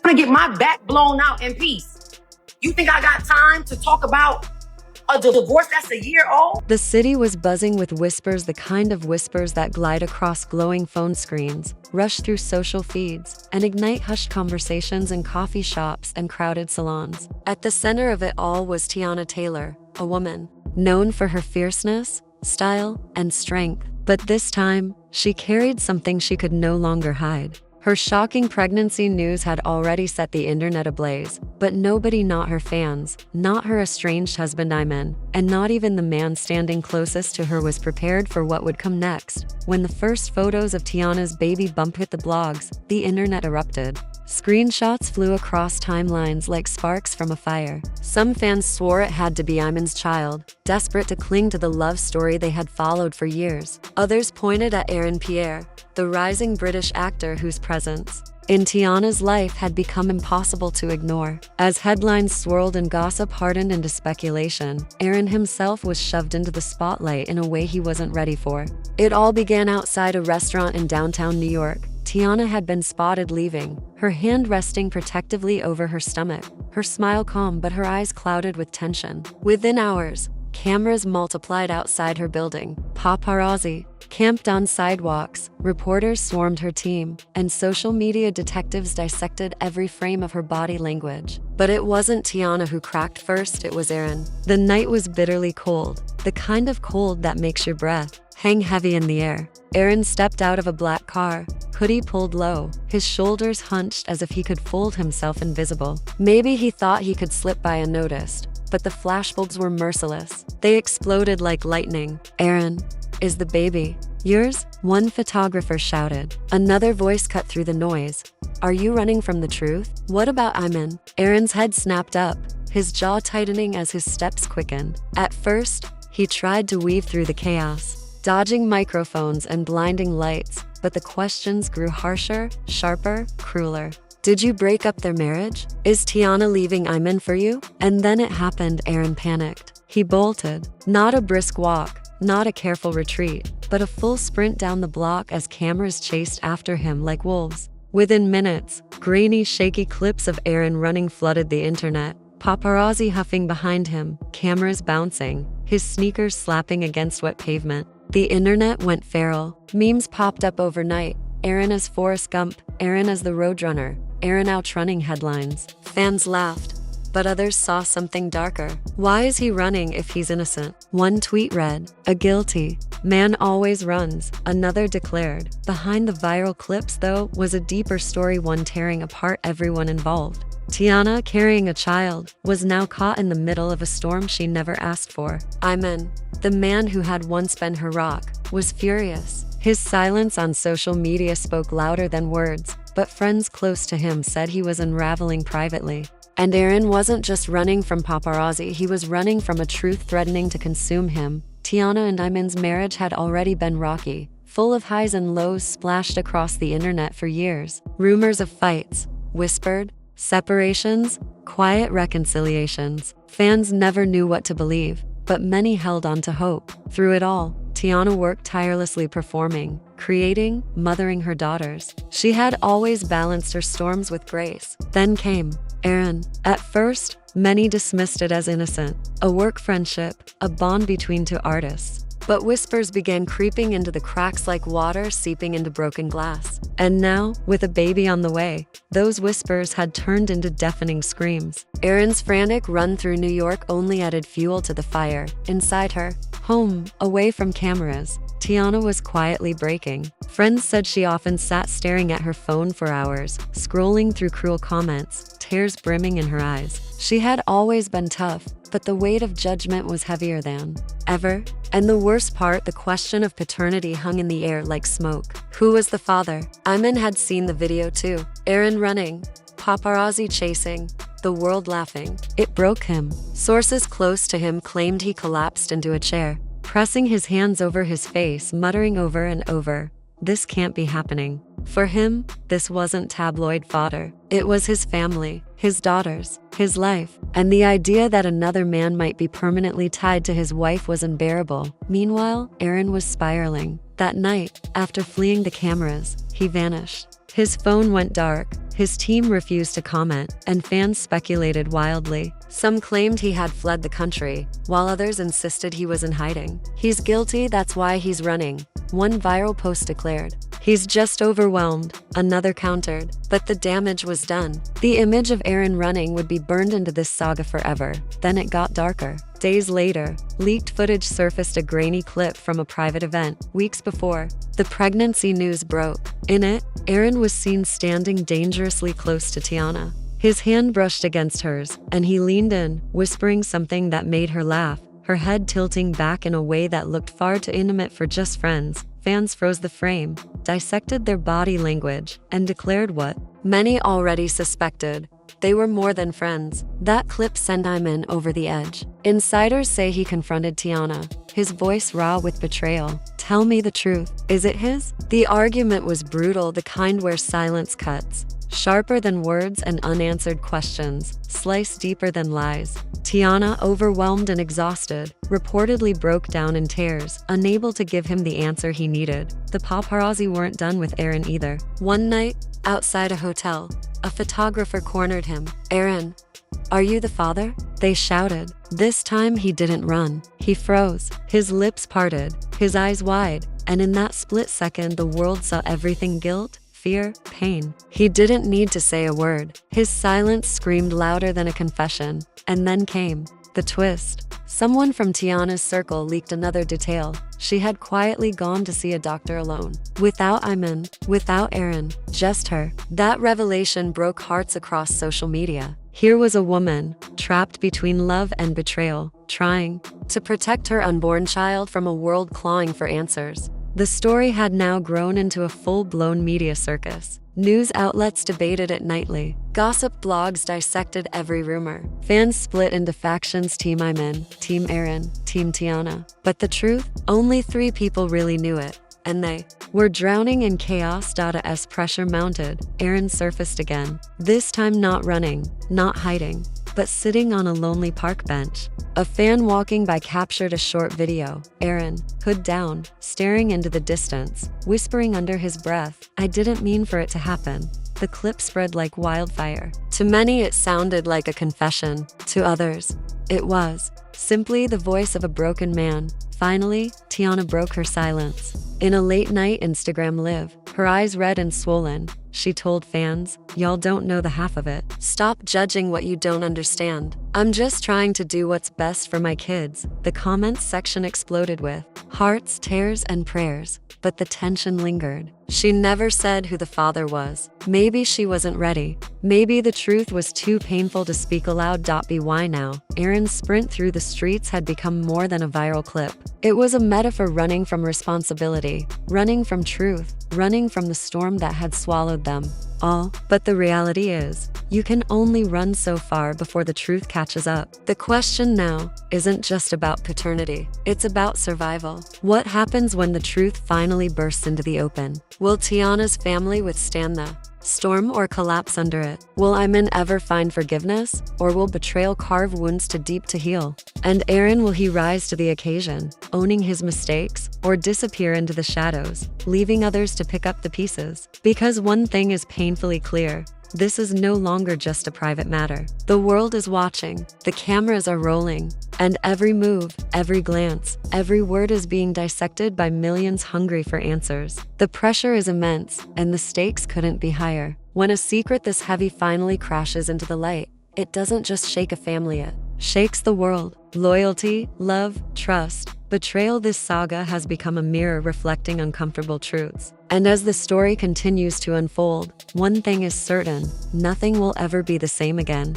to get my back blown out in peace. You think I got time to talk about a divorce that's a year old? The city was buzzing with whispers, the kind of whispers that glide across glowing phone screens, rush through social feeds, and ignite hushed conversations in coffee shops and crowded salons. At the center of it all was Teyana Taylor, a woman known for her fierceness, style, and strength. But this time, she carried something she could no longer hide. Her shocking pregnancy news had already set the internet ablaze, but nobody, not her fans, not her estranged husband Iman, and not even the man standing closest to her, was prepared for what would come next. When the first photos of Teyana's baby bump hit the blogs, the internet erupted. Screenshots flew across timelines like sparks from a fire. Some fans swore it had to be Iman's child, desperate to cling to the love story they had followed for years. Others pointed at Pierre, the rising British actor whose presence in Teyana's life had become impossible to ignore. As headlines swirled and gossip hardened into speculation, Aaron himself was shoved into the spotlight in a way he wasn't ready for. It all began outside a restaurant in downtown New York. Teyana had been spotted leaving, her hand resting protectively over her stomach, her smile calm but her eyes clouded with tension. Within hours, cameras multiplied outside her building. Paparazzi camped on sidewalks, reporters swarmed her team, and social media detectives dissected every frame of her body language. But it wasn't Teyana who cracked first, it was Aaron. The night was bitterly cold, the kind of cold that makes your breath hang heavy in the air. Aaron stepped out of a black car, hoodie pulled low, his shoulders hunched as if he could fold himself invisible. Maybe he thought he could slip by unnoticed, but the flashbulbs were merciless. They exploded like lightning. "Aaron, is the baby yours?" one photographer shouted. Another voice cut through the noise. "Are you running from the truth? What about Iman?" Aaron's head snapped up, his jaw tightening as his steps quickened. At first, he tried to weave through the chaos, dodging microphones and blinding lights, but the questions grew harsher, sharper, crueler. "Did you break up their marriage? Is Teyana leaving Iman for you?" And then it happened. Aaron panicked. He bolted. Not a brisk walk, not a careful retreat, but a full sprint down the block as cameras chased after him like wolves. Within minutes, grainy, shaky clips of Aaron running flooded the internet. Paparazzi huffing behind him, cameras bouncing, his sneakers slapping against wet pavement. The internet went feral. Memes popped up overnight. Aaron as Forrest Gump, Aaron as the Roadrunner, Aaron outrunning headlines. Fans laughed, but others saw something darker. Why is he running if he's innocent? One tweet read, "A guilty man always runs," another declared. Behind the viral clips, though, was a deeper story, one tearing apart everyone involved. Teyana, carrying a child, was now caught in the middle of a storm she never asked for. Iman, the man who had once been her rock, was furious. His silence on social media spoke louder than words, but friends close to him said he was unraveling privately. And Aaron wasn't just running from paparazzi, he was running from a truth threatening to consume him. Teyana and Iman's marriage had already been rocky, full of highs and lows splashed across the internet for years. Rumors of fights, whispered, separations, quiet reconciliations. Fans never knew what to believe, but many held on to hope. Through it all, Teyana worked tirelessly, performing, creating, mothering her daughters. She had always balanced her storms with grace. Then came Aaron. At first, many dismissed it as innocent, a work friendship, a bond between two artists. But whispers began creeping into the cracks like water seeping into broken glass. And now, with a baby on the way, those whispers had turned into deafening screams. Aaron's frantic run through New York only added fuel to the fire. Inside her home, away from cameras, Teyana was quietly breaking. Friends said she often sat staring at her phone for hours, scrolling through cruel comments, tears brimming in her eyes. She had always been tough, but the weight of judgment was heavier than ever. And the worst part, the question of paternity hung in the air like smoke. Who was the father? Iman had seen the video too. Aaron running, paparazzi chasing, the world laughing. It broke him. Sources close to him claimed he collapsed into a chair, pressing his hands over his face, muttering over and over, "This can't be happening." For him, this wasn't tabloid fodder. It was his family, his daughters, his life, and the idea that another man might be permanently tied to his wife was unbearable. Meanwhile, Aaron was spiraling. That night, after fleeing the cameras, he vanished. His phone went dark, his team refused to comment, and fans speculated wildly. Some claimed he had fled the country, while others insisted he was in hiding. "He's guilty, that's why he's running," one viral post declared. "He's just overwhelmed," another countered. But the damage was done. The image of Aaron running would be burned into this saga forever. Then it got darker. Days later, leaked footage surfaced, a grainy clip from a private event. Weeks before, the pregnancy news broke. In it, Aaron was seen standing dangerously close to Teyana. His hand brushed against hers, and he leaned in, whispering something that made her laugh, her head tilting back in a way that looked far too intimate for just friends. Fans froze the frame, dissected their body language, and declared what many already suspected: they were more than friends. That clip sent Iman over the edge. Insiders say he confronted Teyana, his voice raw with betrayal. "Tell me the truth. Is it his?" The argument was brutal, the kind where silence cuts, sharper than words, and unanswered questions slice deeper than lies. Teyana, overwhelmed and exhausted, reportedly broke down in tears, unable to give him the answer he needed. The paparazzi weren't done with Aaron either. One night, outside a hotel, a photographer cornered him. "Aaron, are you the father?" they shouted. This time he didn't run. He froze, his lips parted, his eyes wide, and in that split second the world saw everything: guilt, fear, pain. He didn't need to say a word. His silence screamed louder than a confession. And then came the twist. Someone from Teyana's circle leaked another detail. She had quietly gone to see a doctor alone. Without Iman, without Aaron, just her. That revelation broke hearts across social media. Here was a woman, trapped between love and betrayal, trying to protect her unborn child from a world clawing for answers. The story had now grown into a full-blown media circus. News outlets debated it nightly. Gossip blogs dissected every rumor. Fans split into factions: Team Iman, Team Aaron, Team Teyana. But the truth? Only 3 people really knew it. And they were drowning in chaos. As pressure mounted, Aaron surfaced again. This time not running, not hiding, but sitting on a lonely park bench. A fan walking by captured a short video. Aaron, hood down, staring into the distance, whispering under his breath, "I didn't mean for it to happen." The clip spread like wildfire. To many it sounded like a confession. To others, it was simply the voice of a broken man. Finally, Teyana broke her silence. In a late-night Instagram live, her eyes red and swollen, she told fans, "Y'all don't know the half of it. Stop judging what you don't understand. I'm just trying to do what's best for my kids." The comments section exploded with hearts, tears, and prayers, but the tension lingered. She never said who the father was. Maybe she wasn't ready. Maybe the truth was too painful to speak aloud. By now, Aaron's sprint through the streets had become more than a viral clip. It was a metaphor, running from responsibility, running from truth, running from the storm that had swallowed them all. But the reality is, you can only run so far before the truth catches up. The question now isn't just about paternity. It's about survival. What happens when the truth finally bursts into the open? Will Teyana's family withstand the storm or collapse under it? Will Iman ever find forgiveness, or will betrayal carve wounds too deep to heal? And Aaron, will he rise to the occasion, owning his mistakes, or disappear into the shadows, leaving others to pick up the pieces? Because one thing is painfully clear: this is no longer just a private matter. The world is watching, the cameras are rolling, and every move, every glance, every word is being dissected by millions hungry for answers. The pressure is immense, and the stakes couldn't be higher. When a secret this heavy finally crashes into the light, it doesn't just shake a family, it shakes the world. Loyalty, love, trust, betrayal. This saga has become a mirror reflecting uncomfortable truths. And as the story continues to unfold, one thing is certain: nothing will ever be the same again.